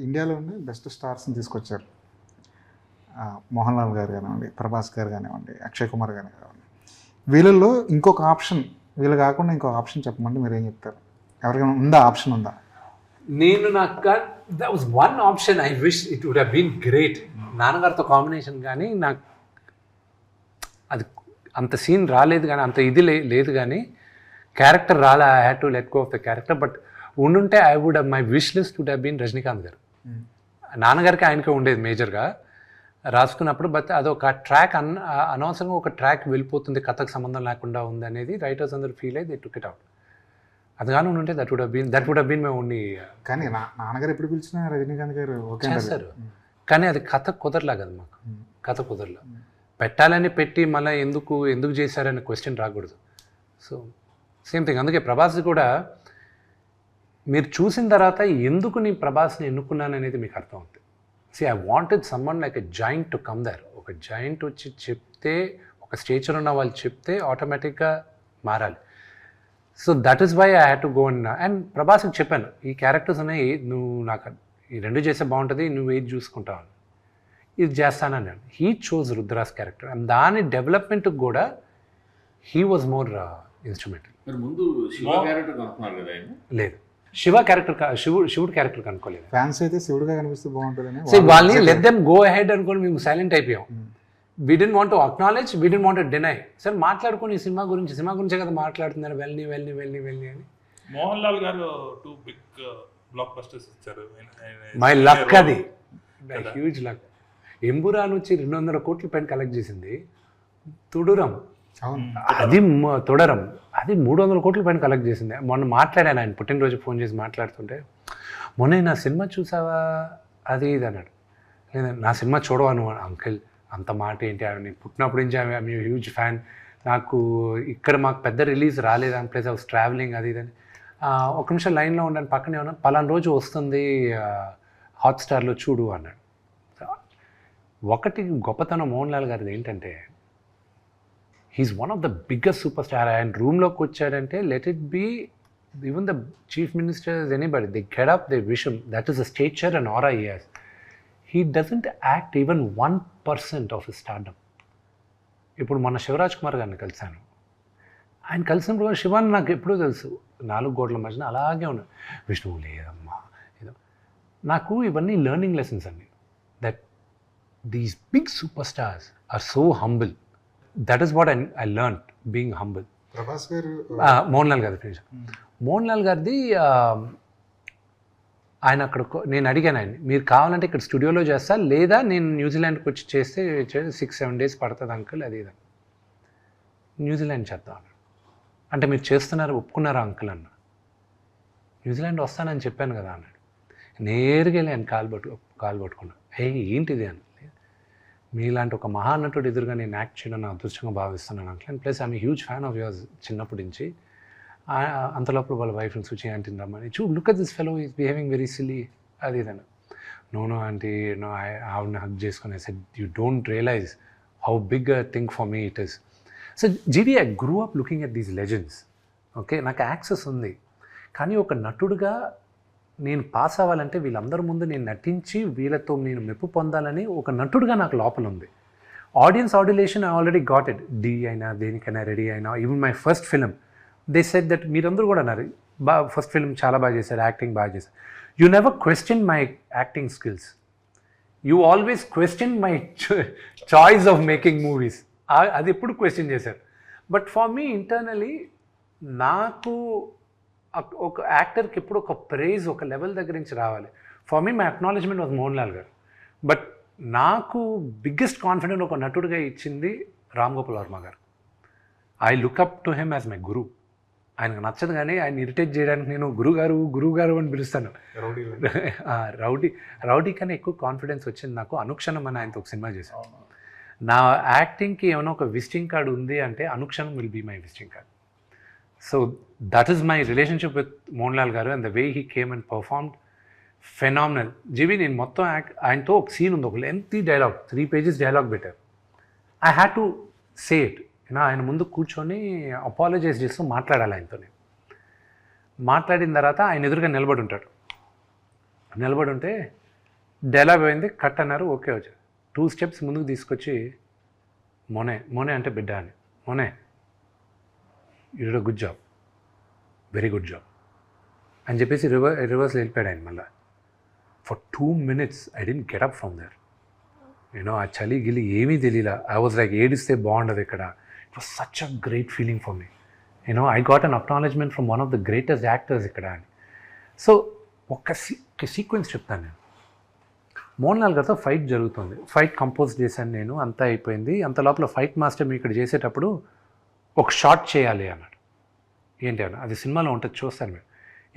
ఇండియాలోనే బెస్ట్ స్టార్స్ని తీసుకొచ్చారు. మోహన్ లాల్ గారు కానివ్వండి, ప్రభాస్ గారు కానివ్వండి, అక్షయ్ కుమార్ గారు కానివ్వండి. వీళ్ళల్లో ఇంకొక ఆప్షన్, వీళ్ళు కాకుండా ఇంకొక ఆప్షన్ చెప్పమంటే మీరు ఏం చెప్తారు? ఎవరికైనా ఉందా, ఆప్షన్ ఉందా? నాకు that was one option. I wish it would have been great. నాన్నగారితో కాంబినేషన్ కానీ నాకు అది అంత సీన్ రాలేదు, కానీ అంత ఇది లేదు, కానీ క్యారెక్టర్ రాలే. I had to let go of the character. But ఉండుంటే I would my wish list would have been Rajinikanth garu. నాన్నగారికి ఆయనకే ఉండేది మేజర్గా రాసుకున్నప్పుడు. బట్ అదొక ట్రాక్ అనవసరంగా ఒక ట్రాక్ వెళ్ళిపోతుంది, కథకు సంబంధం లేకుండా ఉంది అనేది రైటర్స్ అందరూ ఫీల్ అయ్యి దే టుక్ ఇట్ అవుట్. అది కానీ ఉంటే that would have been my only. కానీ నాన్నగారు ఎప్పుడు పిలిచినా రజనీకాంత్ గారు ఓకే చేస్తారు, కానీ అది కథ కుదరలా కదా మాకు. కథ కుదరలా. పెట్టాలని పెట్టి మళ్ళీ ఎందుకు చేశారనే క్వశ్చన్ రాకూడదు. So same thing. అందుకే ప్రభాస్ కూడా మీరు చూసిన తర్వాత ఎందుకు నేను ప్రభాస్ని ఎన్నుకున్నాను అనేది మీకు అర్థం అవుతుంది. I wanted someone like a giant to come there. ఒక జైంట్ వచ్చి చెప్తే, ఒక స్టేచర్ ఉన్న వాళ్ళు చెప్తే ఆటోమేటిక్గా మారాలి. So that is why I had to go and ప్రభాస్కి చెప్పాను, ఈ క్యారెక్టర్స్ ఉన్నాయి, నువ్వు నాకు ఈ రెండు చేస్తే బాగుంటుంది, నువ్వు ఏది చూసుకుంటావు, ఇది చేస్తానని. He chose Rudras character and దాని డెవలప్మెంట్కి కూడా హీ వాజ్ మోర్ ఇన్స్ట్రుమెంటల్. లేదు, శివ క్యారెక్టర్, శివుడు క్యారెక్టర్ కనుక్కోలేదు. ఫ్యాన్స్ అయితే శివుడుగా కనిపిస్తే బాగుంటుందని సో వాళ్ళని లెట్ దెమ్ గో అహెడ్ అనుకోని మేము సైలెంట్ అయిపోయాం. We didn't want to acknowledge, we didn't want to deny. Sir మాట్లాడుకుని సినిమా గురించే కదా మాట్లాడుతున్నారు, వెళ్ళి అని. మోహన్ లాల్ గారు 2 బిగ్ బ్లాక్ బస్టర్స్ ఇచ్చారు. మై లక్, అది హ్యూజ్ లక్. ఎంబురాన్ వచ్చి 200 కోట్ల పైన కలెక్ట్ చేసింది. తుడురం, అది తొడరం, అది 300 కోట్ల పైన కలెక్ట్ చేసింది. మొన్న మాట్లాడాను, ఆయన పుట్టినరోజు ఫోన్ చేసి మాట్లాడుతుంటే, మొన్న నా సినిమా చూసావా అది ఇది అన్నాడు. లేదా నా సినిమా చూడవా నువ్వు? అంకిల్ అంత మాట ఏంటి, ఆమె పుట్టినప్పటి నుంచి ఆమె హ్యూజ్ ఫ్యాన్. నాకు ఇక్కడ మాకు పెద్ద రిలీజ్ రాలేదు, అని ప్లేస్ హౌస్ ట్రావెలింగ్ అది ఇదని. ఒక నిమిషం లైన్లో ఉండండి, పక్కనే ఉన్నా, పలానా రోజు వస్తుంది హాట్స్టార్లో చూడు అన్నాడు. ఒకటి గొప్పతనం మోహన్ లాల్ గారిది ఏంటంటే, he is one of the biggest super star. ఆయన రూమ్లోకి వచ్చాడంటే let it be even the chief ministers, anybody, they get up, they wish him. That is the stature and aura he has. He doesn't act even 1% of his stardom. ఇప్పుడు మొన్న శివరాజ్ కుమార్ గారిని కలిశాను. ఆయన కలిసినప్పుడు కూడా శివాన్ని నాకు ఎప్పుడూ తెలుసు, 4 గోడల మధ్యన అలాగే ఉన్నాడు. విష్ణువు లేదమ్మా ఏదో. నాకు ఇవన్నీ లెర్నింగ్ లెసన్స్ అండి. That these big super stars are so humble. That is what I learn, being humble. Prabhas garu, Mohan Lal గారి ఫినిష్. మోహన్ లాల్ గారిది ఆయన అక్కడ నేను అడిగాను ఆయన, మీరు కావాలంటే ఇక్కడ స్టూడియోలో చేస్తా, లేదా నేను న్యూజిలాండ్కి వచ్చి చేస్తే 6-7 days పడుతుంది అంకుల్, అది ఇది. న్యూజిలాండ్ చేద్దాం అన్నాడు. అంటే మీరు చేస్తున్నారు, ఒప్పుకున్నారా అంకుల్ అన్న. న్యూజిలాండ్ వస్తానని చెప్పాను కదా అన్నాడు. నేరుగా వెళ్ళి ఆయన కాలు పట్టుకున్నాను. ఏంటిది అని. మీలాంటి ఒక మహానటుడు ఎదురుగా నేను యాక్ట్ చేయడం నా అదృష్టంగా భావిస్తున్నాను uncle. And plus I'm huge fan of yours చిన్నప్పటి నుంచి. అంతలోపల వాళ్ళ వైఫ్ని చూసి ఆంటీని రమ్మని, look at this fellow is behaving very silly, అది ఇదన్న. నో ఆంటీ, నో, ఆవిడని హగ్ చేసుకుని said, you don't realise how big a thing for me it is. So GV, I grew up looking at these legends. Okay, నాకు access ఉంది, కానీ ఒక నటుడుగా నేను పాస్ అవ్వాలంటే వీళ్ళందరి ముందు నేను నటించి వీళ్ళతో నేను మెప్పు పొందాలని ఒక నటుడుగా నాకు లోపల ఉంది. Audience adulation I already got it. డీ అయినా దేనికైనా రెడీ అయినా, even my first film they said that, మీరందరూ కూడా అన్నారు, ఫస్ట్ ఫిలిం చాలా బాగా చేశారు, యాక్టింగ్ బాగా చేశారు. You never question my acting skills, you always question my choice of making movies. అది ఎప్పుడు క్వశ్చన్ చేశారు. బట్ ఫర్ మీ ఇంటర్నలీ, నాకు ఒక యాక్టర్కి ఎప్పుడు ఒక ప్రైజ్, ఒక లెవెల్ దగ్గర నుంచి రావాలి. For me my acknowledgement was Mohan Lal గారు. బట్ నాకు బిగ్గెస్ట్ కాన్ఫిడెంట్ ఒక నటుడిగా ఇచ్చింది Ram Gopal Varma garu. I look up to him as my guru. ఆయనకు నచ్చదు, కానీ ఆయన ఇరిటేట్ చేయడానికి నేను గురుగారు అని పిలుస్తాను. రౌడీ కన్నా ఎక్కువ కాన్ఫిడెన్స్ వచ్చింది నాకు అనుక్షణం అని ఆయనతో ఒక సినిమా చేశాను. నా యాక్టింగ్కి ఏమైనా ఒక విజిటింగ్ కార్డు ఉంది అంటే అనుక్షణం will be my visiting card. So that is my relationship with Mohan Lal garu. And the way he came and performed phenomenal. జీవి, నేను మొత్తం ఆయనతో ఒక సీన్ ఉంది, ఒక లెంతీ డైలాగ్, 3 pages డైలాగ్ పెట్టారు. I had to say it. ఆయన ముందు కూర్చొని అపాలజైజ్ చేస్తూ మాట్లాడాలి ఆయనతో. మాట్లాడిన తర్వాత ఆయన ఎదురుగా నిలబడి ఉంటే డైలాగ్ పోయింది, కట్ అన్నారు, ఓకే వచ్చారు. 2 స్టెప్స్ ముందుకు తీసుకొచ్చి మోనే అంటే బిడ్డ అని, మోనే you did a good job, very good job అని చెప్పేసి రివర్స్లో వెళ్ళిపోయాడు ఆయన. మళ్ళీ for 2 minutes I didn't get up from there. ఆ చలి గిలి ఏమీ తెలియలా. ఐ వాజ్ లైక్ ఏడిస్తే బాగుండదు ఇక్కడ. It was such a great feeling for me. I got an acknowledgement from one of the greatest actors ఇక్కడ అని. సో ఒక సీక్వెన్స్ చెప్తాను నేను. మోహన్ లాల్ గారితో ఫైట్ జరుగుతుంది, ఫైట్ కంపోజ్ చేశాను నేను, అంతా అయిపోయింది. అంత లోపల ఫైట్ మాస్టర్ మీ ఇక్కడ చేసేటప్పుడు ఒక షాట్ చేయాలి అన్నాడు. ఏంటి అన్న, అది సినిమాలో ఉంటుంది చూస్తాను మీరు.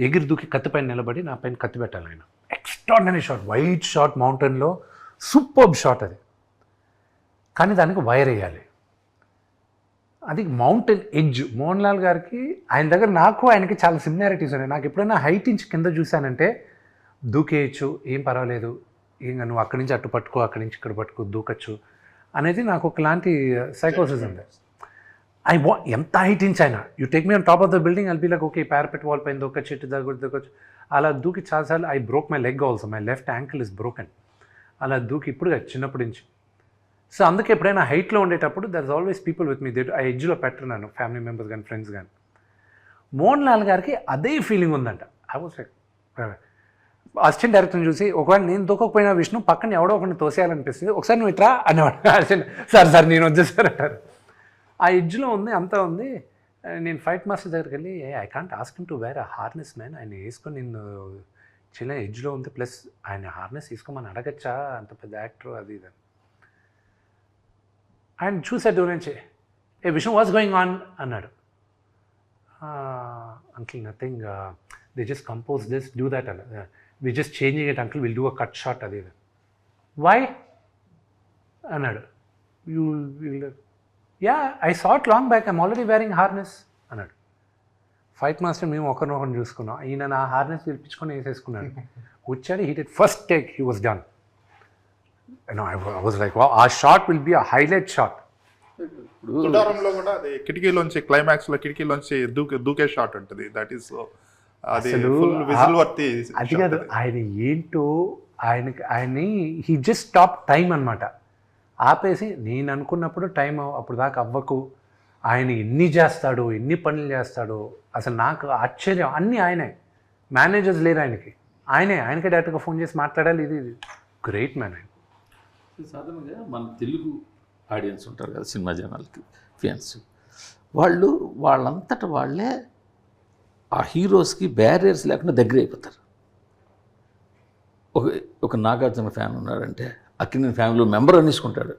ఎగిరి దూకి కత్తి పైన నిలబడి నా పైన కత్తి పెట్టాలి ఆయన. ఎక్స్ట్రాడినరీ షాట్, వైట్ షాట్, మౌంటైన్లో సూపర్బ్ షాట్ అది. కానీ దానికి వైర్ వేయాలి. అది మౌంటైన్ ఎడ్జ్. మోహన్ లాల్ గారికి ఆయన దగ్గర నాకు ఆయనకి చాలా సిమిలారిటీస్ ఉన్నాయి. నాకు ఎప్పుడైనా హైట్ నుంచి కింద చూశానంటే దూకేయచ్చు, ఏం పర్వాలేదు, ఇంకా నువ్వు అక్కడి నుంచి అటు పట్టుకో, అక్కడి నుంచి ఇక్కడ పట్టుకో, దూకచ్చు అనేది నాకు ఒకలాంటి సైకోసిస్ ఉంది. ఎంత హైట్ నుంచి అయినా you take me on top of the building, I'll be like okay, parapet wall పైన దూకొచ్చు, ఇటు దూకొచ్చు. అలా దూకి చాలాసార్లు I broke my leg also, my left ankle is broken. అలా దూకి ఇప్పుడు చిన్నప్పటి నుంచి. సో అందుకే ఎప్పుడైనా హైట్లో ఉండేటప్పుడు there is always people with me. ఆ ఎడ్జ్లో పెట్టరు నన్ను, ఫ్యామిలీ మెంబర్స్ కానీ ఫ్రెండ్స్ కానీ. మోహన్ లాల్ గారికి అదే ఫీలింగ్ ఉందంట. ఐ వాజ్ లైక్, అసిస్టెంట్ డైరెక్టర్ని చూసి ఒకవేళ నేను దూకపోయినా విష్ణు పక్కన ఎవడో ఒకరిని తోసేయాలనిపిస్తుంది, ఒకసారి నువ్వు ఇట్రా అనేవాడు. అసిస్టెంట్ సార్ నేను వచ్చేసారు అంటారు. ఆ ఎడ్జ్లో ఉంది, అంతా ఉంది. నేను ఫైట్ మాస్టర్ దగ్గరికి వెళ్ళి I can't ask him to wear a harness man, ఆయన వేసుకొని నిన్ను చిన్న ఎడ్జ్లో ఉంది, ప్లస్ ఆయన హార్నెస్ తీసుకోమని అడగచ్చా, అంత పెద్ద యాక్టర్ అది ఇది. ఆయన చూసే దూరం నుంచి ఏ విష్ణు వాట్స్ గోయింగ్ ఆన్ అన్నాడు. Uncle nothing, they just compose this, do that అన్న, we just changing it uncle, will do a cut shot అది ఇది. వై అన్నాడు. You will, yeah I saw it long back, I'm already wearing harness అన్నాడు. Fight master మేము ఒకరినొకరిని చూసుకున్నాం. ఈయన నా హార్నెస్ పిలిపించుకొని వేసేసుకున్నాడు. వచ్చాడు, he did first take, he was done. I was like ఆ shot will be a highlight shot. తుడారంలో కూడా అది కిటికీలోంచి, క్లైమాక్స్ లో కిటికీలోంచి దూకే షాట్ ఉంటుంది. దట్ ఈస్ అది ఫుల్ విజిల్ వర్తి. అది కాదు, ఆయన ఏంటో ఆయన్ని హీ జస్ట్ స్టాప్ టైం అనమాట. ఆపేసి నేను అనుకున్నప్పుడు టైం అప్పుడు దాకా అవ్వకు, ఆయన ఎన్ని చేస్తాడు, ఎన్ని పనులు చేస్తాడు, అసలు నాకు ఆశ్చర్యం. అన్నీ ఆయనే, మేనేజర్స్ లేరు ఆయనకి, ఆయనకే డైరెక్ట్గా ఫోన్ చేసి మాట్లాడాలి. ఇది గ్రేట్ మ్యాన్ ఆయన. సాధారణంగా మన తెలుగు ఆడియన్స్ ఉంటారు కదా, సినిమా జనాలకి ఫ్యాన్స్, వాళ్ళంతటా వాళ్ళే ఆ హీరోస్కి బ్యారియర్స్ లేకుండా దగ్గర అయిపోతారు. ఒక నాగార్జున ఫ్యాన్ ఉన్నాడంటే అక్కినేని ఫ్యామిలీ మెంబర్ అనేసుకుంటాడు,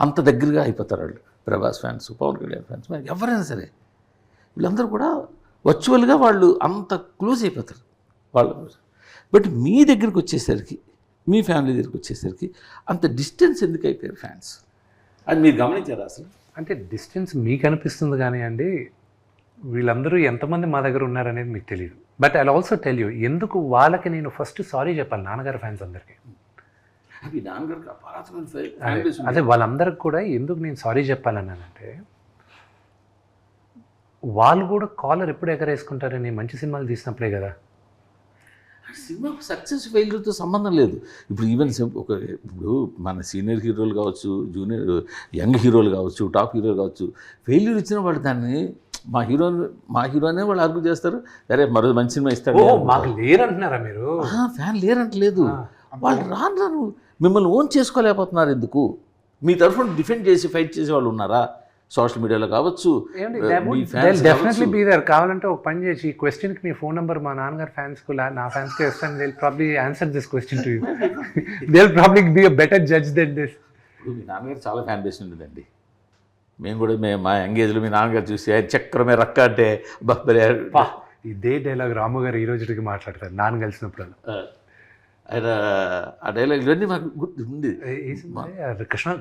అంత దగ్గరగా అయిపోతారు వాళ్ళు. ప్రభాస్ ఫ్యాన్స్, పవన్ కళ్యాణ్ ఫ్యాన్స్, ఎవరైనా సరే వీళ్ళందరూ కూడా వర్చువల్గా వాళ్ళు అంత క్లోజ్ అయిపోతారు వాళ్ళు. బట్ మీ దగ్గరికి వచ్చేసరికి, మీ ఫ్యామిలీ దగ్గరికి వచ్చేసరికి అంత డిస్టెన్స్ ఎందుకు అయిపోయారు ఫ్యాన్స్? అది మీరు గమనించారా అసలు? అంటే డిస్టెన్స్ మీకు అనిపిస్తుంది కానీ అండి, వీళ్ళందరూ ఎంతమంది మా దగ్గర ఉన్నారనేది మీకు తెలియదు. But I also tell you, ఎందుకు వాళ్ళకి నేను ఫస్ట్ సారీ చెప్పాలి నాన్నగారి ఫ్యాన్స్ అందరికీ. అవి నాన్నగారికి అదే వాళ్ళందరికి కూడా ఎందుకు నేను సారీ చెప్పాలన్నానంటే, వాళ్ళు కూడా కాలర్ ఎప్పుడు ఎగరేసుకుంటారని మంచి సినిమాలు తీసినప్పుడే కదా. సినిమాకు సక్సెస్ ఫెయిల్యూర్తో సంబంధం లేదు. ఇప్పుడు ఈవెన్ ఇప్పుడు మన సీనియర్ హీరోలు కావచ్చు, జూనియర్ యంగ్ హీరోలు కావచ్చు, టాప్ హీరోలు కావచ్చు, ఫెయిల్యూర్ ఇచ్చిన వాళ్ళు దాన్ని మా హీరోనే వాళ్ళు ఆర్గ్యూ చేస్తారు, అరే మరో మంచి సినిమా ఇస్తాడు. మాకు లేరంటున్నారా మీరు? ఫ్యాన్ లేరంటలేదు, వాళ్ళు రాను మిమ్మల్ని ఓన్ చేసుకోలేకపోతున్నారు. ఎందుకు? మీ తరఫున డిఫెండ్ చేసి ఫైట్ చేసే వాళ్ళు ఉన్నారా? సోషల్ మీడియాలో కావచ్చు, డెఫినెట్లీ బీ దేర్. కావాలంటే ఒక పని చేసి ఈ క్వశ్చన్కి మీ ఫోన్ నెంబర్ మా నాన్నగారు ఫ్యాన్స్కు, నా ఫ్యాన్స్కి ఇస్తాను. They will probably answer this question to you. They will probably be a better judge then this. మీ నాన్నగారు చాలా ఫ్యాన్ బేస్ ఉండేదండి. మేము కూడా మా ఎంగేజ్లో మీ నాన్నగారు చూసి చక్రమే రక్క అంటే ఇదే డైలాగ్ రాము గారు ఈ రోజుకి మాట్లాడతారు నాన్న కలిసినప్పుడు. ఆయన ఆ డైలాగ్ ఇవన్నీ మాకు గుర్తు ఉంది.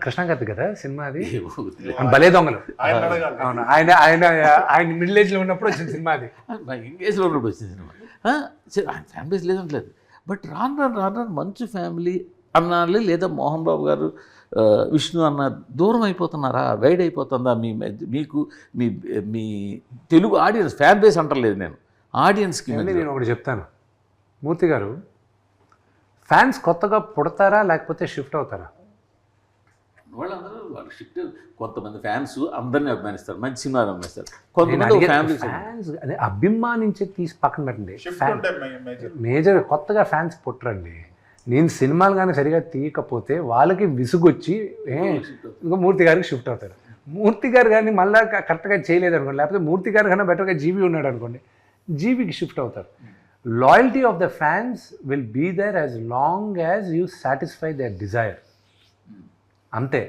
కృష్ణగారి కదా సినిమా అది, భలే దొంగలు. అవును, ఆయన మిడిల్ ఏజ్లో ఉన్నప్పుడు వచ్చిన సినిమా అది. మా ఎంగేజ్లో ఉన్నప్పుడు వచ్చిన సినిమా. ఆయన ఫ్యాన్ బేస్ లేదంటలేదు. బట్ రాను మంచు ఫ్యామిలీ అన్నాలి, లేదా మోహన్ బాబు గారు, విష్ణు అన్న దూరం అయిపోతున్నారా, వైడ్ అయిపోతుందా మీకు మీ తెలుగు ఆడియన్స్? ఫ్యాన్ బేస్ అంటలేదు నేను, ఆడియన్స్కి. నేను ఒకటి చెప్తాను, మూర్తి గారు, ఫ్యాన్స్ కొత్తగా పుడతారా లేకపోతే షిఫ్ట్ అవుతారా? వాళ్ళందరూ వాళ్ళు షిఫ్ట్. కొంతమంది ఫ్యాన్స్ అందరినీ అభిమానిస్తారు, మంచి సినిమాలు అభిమానిస్తారు. కొంతమంది ఫ్యామిలీ ఫ్యాన్స్ అదే అభిమానించి తీసి పక్కన పెట్టండి. షిఫ్ట్ ఉంటే మేజర్ మేజర్ కొత్తగా ఫ్యాన్స్ పుట్టరండి. నేను సినిమాలు కానీ సరిగా తీయకపోతే వాళ్ళకి విసుగొచ్చి ఇంకా మూర్తి గారికి షిఫ్ట్ అవుతారు. మూర్తి గారు కానీ మళ్ళీ కరెక్ట్గా చేయలేదు అనుకోండి, లేకపోతే మూర్తి గారు కన్నా బెటర్గా జీవి ఉన్నాడు అనుకోండి, జీవికి షిఫ్ట్ అవుతారు. Loyalty of the fans will be there as long as you satisfy their desire. అంతే.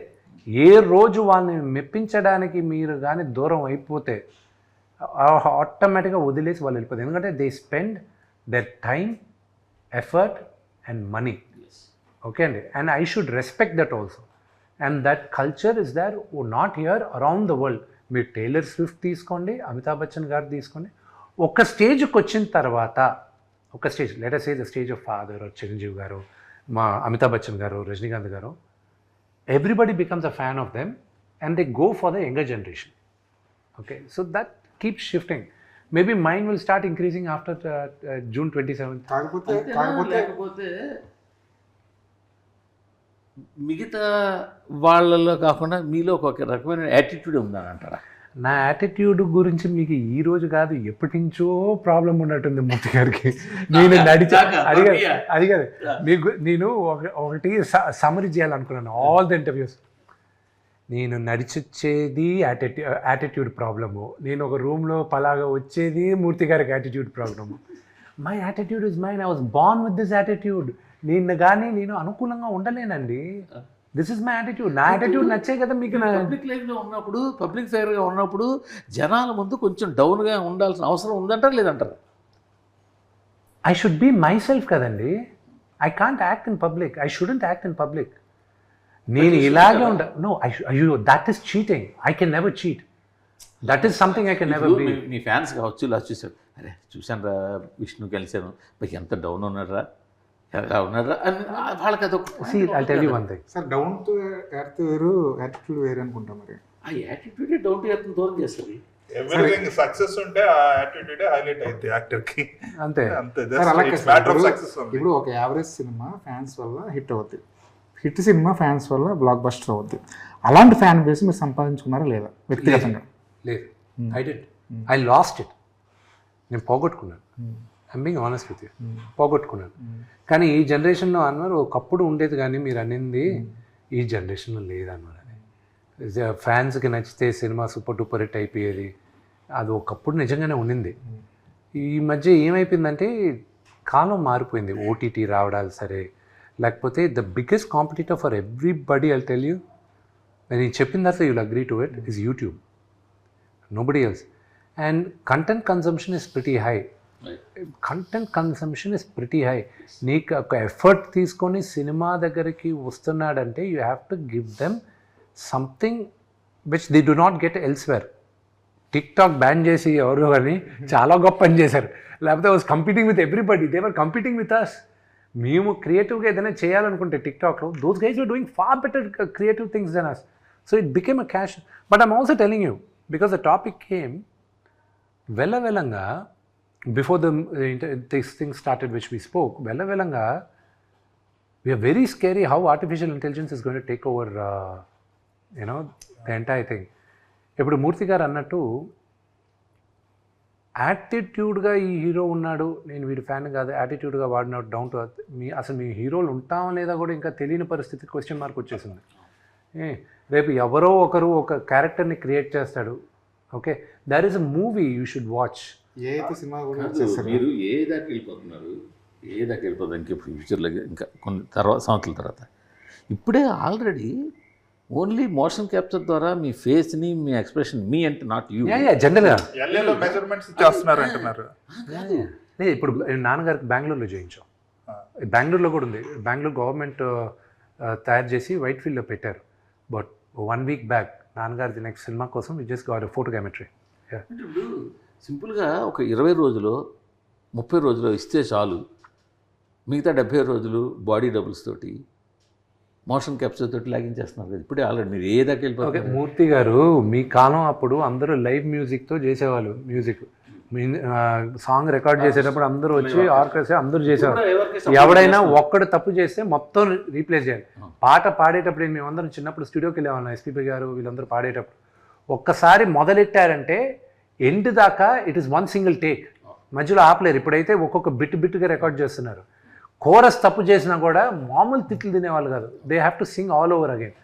ఏ రోజు వాళ్ళని మెప్పించడానికి మీరు కానీ దూరం అయిపోతే ఆటోమేటిక్గా వదిలేసి వాళ్ళు వెళ్ళిపోతారు. ఎందుకంటే they spend their time, effort and money. Okay అండి, and I should respect that also. And that culture is there not here around the world. మీరు టేలర్ స్విఫ్ట్ తీసుకోండి, అమితాబ్ బచ్చన్ గారు తీసుకోండి. ఒక స్టేజ్కి వచ్చిన తర్వాత, ఒక stage, let us say the stage of father, Chiranjeevi garu, మా అమితాబ్ బచ్చన్ గారు, రజనీకాంత్ గారు, everybody becomes a fan of them and they go for the younger generation. Okay, so that keeps shifting. Maybe mine will start increasing after June 27th. లేకపోతే మిగతా వాళ్ళలో కాకుండా మీలో ఒక రకమైన యాటిట్యూడ్ ఉందని అంటారా? నా యాటిట్యూడ్ గురించి మీకు ఈ రోజు కాదు, ఎప్పటి నుంచో ప్రాబ్లం ఉన్నట్టుంది మూర్తి గారికి. నేను అది కాదు మీకు, నేను ఒకటి సమరీ చేయాలనుకున్నాను ఆల్ ద ఇంటర్వ్యూస్. నేను నడిచొచ్చేది యాటిట్యూడ్ ప్రాబ్లము, నేను ఒక రూమ్లో పలాగా వచ్చేది మూర్తి గారికి attitude problem. My attitude is mine, I was born with this attitude. నేను అనుకూలంగా ఉండలేనండి. This is my attitude. నా యాటిట్యూడ్ నచ్చే కదా మీకు. పబ్లిక్ లైఫ్లో ఉన్నప్పుడు, పబ్లిక్ ఫైర్గా ఉన్నప్పుడు జనాల ముందు కొంచెం డౌన్గా ఉండాల్సిన అవసరం ఉందంటారు లేదంటారు? I should be myself కదండి. I can't act in public. I shouldn't act in public. నేను ఇలాగే నో, అయ్యో that is cheating. I can never cheat. That is something I can never be. మీ ఫ్యాన్స్ కావచ్చు, ఇలా చూశారు, అరే చూశాను రా విష్ణు కలిశాను, మీకు ఎంత డౌన్ ఉన్నారా, ఎలా ఉన్నారా అని వాళ్ళకి అదొక. I tell you one thing sir, down to earth వేరు, యాటిట్యూడ్ వేరు అనుకుంటాం. మరి ఆ యాటిట్యూడే డౌన్ టు ఎర్త్ దూరం చేస్తుంది. ఎవ్రీథింగ్ సక్సెస్ ఉంటే ఆ యాటిట్యూడ్ హైలైట్ అయింది యాక్టర్ కి. అంతే. సార్ అలా కాదు సార్. ఇప్పుడు ఒక యావరేజ్ సినిమా ఫ్యాన్స్ వల్ల హిట్ అవుద్ది, హిట్ సినిమా ఫ్యాన్స్ వల్ల బ్లాక్ బస్టర్ అవుద్ది. అలాంటి ఫ్యాన్ బేస్ మీరు సంపాదించుకున్నారా లేదా వ్యక్తిగతంగా? లేదు. I lost it. నేను పోగొట్టుకున్నాను. I'm being honest with you. పోగొట్టుకున్నాను. కానీ ఈ జనరేషన్లో అన్నారు ఒకప్పుడు ఉండేది, కానీ మీరు అనింది ఈ జనరేషన్లో లేదన్నారు. అది ఫ్యాన్స్కి నచ్చితే సినిమా సూపర్ డూపర్ హిట్ అయిపోయేది, అది ఒకప్పుడు నిజంగానే ఉండింది. ఈ మధ్య ఏమైపోయిందంటే కాలం మారిపోయింది. ఓటీటీ రావడాలు సరే, లేకపోతే the biggest competitor for everybody, I'll tell you, నేను చెప్పిన తర్వాత you'll agree to it, is YouTube. Nobody else. And content consumption is pretty high. Content consumption is pretty high. నీకు ఒక ఎఫర్ట్ తీసుకొని సినిమా దగ్గరికి వస్తున్నాడంటే you have to give them something which they do not get elsewhere. TikTok ban చేసి ఎవరు కానీ చాలా గొప్ప పని చేశారు. లేకపోతే was competing with everybody, they were competing with us. మేము క్రియేటివ్గా ఏదైనా చేయాలనుకుంటే టిక్టాక్లో, those guys were doing far better creative things than us. So it became a cash. But I'm also telling you, because the topic came వెళ్ళంగా before this thing started which we spoke, we are very scary how artificial intelligence is going to take over the entire thing. ఇప్పుడు మూర్తి గారు అన్నట్టు యాటిట్యూడ్గా ఈ hero ఉన్నాడు, నేను వీడి fan కాదు, యాటిట్యూడ్గా వాడినాడు, డౌన్ టు అర్త్. అసలు మీ హీరోలు ఉంటామా లేదా కూడా ఇంకా తెలియని పరిస్థితి, క్వశ్చన్ మార్క్ వచ్చేసింది. రేపు ఎవరో ఒకరు ఒక క్యారెక్టర్ని క్రియేట్ చేస్తాడు. Okay, there is a movie you should watch. మీరు ఏ దాకా వెళ్ళిపోతున్నారు ఇంకా ఫ్యూచర్లో, ఇంకా కొన్ని సంవత్సరాల తర్వాత. ఇప్పుడే ఆల్రెడీ ఓన్లీ మోషన్ క్యాప్చర్ ద్వారా మీ ఫేస్ని, మీ ఎక్స్ప్రెషన్, మీ అంటే నాట్ యూ, జనరల్గా మెజర్మెంట్స్ చేస్తున్నారు అంటున్నారు. లేదు, ఇప్పుడు నాన్నగారికి బెంగళూరులో చేయించాం. బెంగళూరులో కూడా ఉంది. బెంగళూరు గవర్నమెంట్ తయారు చేసి వైట్ ఫీల్డ్లో పెట్టారు. బట్ 1 week బ్యాక్ నాన్నగారి నెక్స్ట్ సినిమా కోసం వి జస్ట్ గాట్ ఫోటోగ్రామెట్రీ. ఇప్పుడు సింపుల్గా ఒక 20 రోజులు 30 రోజులు ఇస్తే చాలు, మిగతా 70 రోజులు బాడీ డబుల్స్ తోటి, మోషన్ క్యాప్చర్ తోటి లాగించేస్తున్నారు కదా. ఇప్పుడే ఆల్రెడీ మీరు ఏ దాకా వెళ్ళిపోతారు. మూర్తి గారు, మీ కాలం అప్పుడు అందరూ లైవ్ మ్యూజిక్తో చేసేవాళ్ళు మ్యూజిక్. సాంగ్ రికార్డ్ చేసేటప్పుడు అందరూ వచ్చి ఆర్కెస్ట్రా అందరూ చేసేవారు. ఎవడైనా ఒక్కడు తప్పు చేస్తే మొత్తం రీప్లేస్ చేయాలి. పాట పాడేటప్పుడు మేమందరం చిన్నప్పుడు స్టూడియోకి వెళ్ళేవాళ్ళం, ఎస్పీపీ గారు వీళ్ళందరూ పాడేటప్పుడు ఒక్కసారి మొదలెట్టారంటే ఎండ్ దాకా it is one single take, మధ్యలో ఆపలేరు. ఇప్పుడైతే ఒక్కొక్క బిట్గా రికార్డ్ చేస్తున్నారు. కోరస్ తప్పు చేసినా కూడా మామూలు తిట్లు తినేవాళ్ళు కాదు, they have to sing all over again.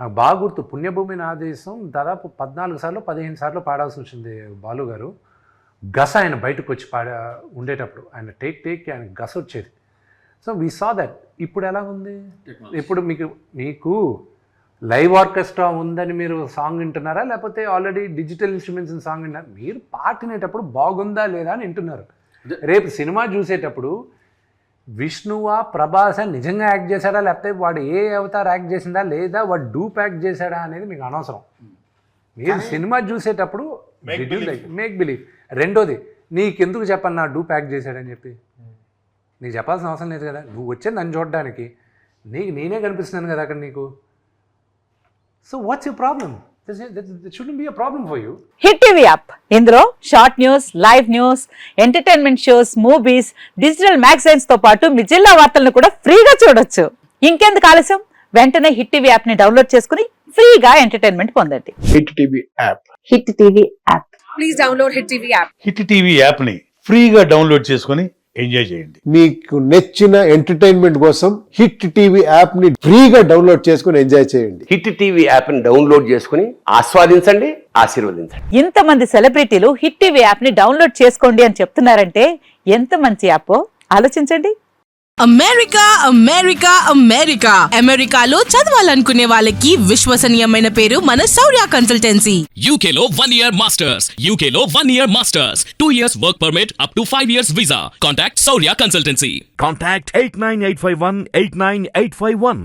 నాకు బాగా గుర్తు, పుణ్యభూమి నా దేశం దాదాపు 14 సార్లు 15 సార్లు పాడాల్సి వచ్చింది బాలు గారు. గస ఆయన బయటకు వచ్చి ఉండేటప్పుడు ఆయన టేక్ ఆయన గస వచ్చేది. So we saw that. ఇప్పుడు ఎలా ఉంది? ఇప్పుడు మీకు లైవ్ ఆర్కెస్ట్రా ఉందని మీరు సాంగ్ వింటున్నారా, లేకపోతే ఆల్రెడీ డిజిటల్ ఇన్స్ట్రుమెంట్స్ సాంగ్ వింటున్నారు? మీరు పాటినేటప్పుడు బాగుందా లేదా అని వింటున్నారు. రేపు సినిమా చూసేటప్పుడు విష్ణువా ప్రభాస్ నిజంగా యాక్ట్ చేశాడా, లేకపోతే వాడు ఏ అవతార్ యాక్ట్ చేసిందా, లేదా వాడు డూప్ యాక్ట్ చేశాడా అనేది మీకు అనవసరం. మీరు సినిమా చూసేటప్పుడు మేక్ బిలీవ్. రెండోది, నీకెందుకు చెప్పాను నా డూప్ యాక్ట్ చేశాడని చెప్పి? నీకు చెప్పాల్సిన అవసరం లేదు కదా, నువ్వు వచ్చే నన్ను చూడడానికి. నేనే కనిపిస్తున్నాను కదా అక్కడ నీకు. So what's your problem? That shouldn't be a problem for you. Hit TV app, ఇందులో short news, live news, entertainment shows, movies, digital magazines తో పాటు మీ జిల్లా వార్తలను కూడా ఫ్రీగా చూడొచ్చు. ఇంకెందుకు ఆలస్యం, వెంటనే హిట్ టీవీ యాప్ ని డౌన్లోడ్ చేసుకుని ఫ్రీగా ఎంటర్టైన్మెంట్ పొందండి. Hit TV app. Hit TV app. Please download hit TV app. Hit TV app ని ఫ్రీగా డౌన్లోడ్ చేసుకొని ఎంజాయ్ చేయండి. మీకు నచ్చిన ఎంటర్టైన్మెంట్ కోసం హిట్ టీవీ యాప్ ని ఫ్రీగా డౌన్లోడ్ చేసుకుని ఎంజాయ్ చేయండి. హిట్ టీవీ యాప్ ని డౌన్లోడ్ చేసుకుని ఆస్వాదించండి, ఆశీర్వదించండి. ఇంతమంది సెలబ్రిటీలు హిట్ టీవీ యాప్ ని డౌన్లోడ్ చేసుకోండి అని చెప్తున్నారంటే ఎంత మంచి యాప్ ఆలోచించండి. అమెరికా అమెరికా అమెరికా అమెరికాలో చదవాలనుకునే వాళ్ళకి విశ్వసనీయమైన పేరు మన శౌర్య కన్సల్టెన్సీ. UK లో 1 year masters, UK లో 1 year masters, 2 years work permit up to 5 years visa. Contact Saurya Consultancy. Contact 89851 89851.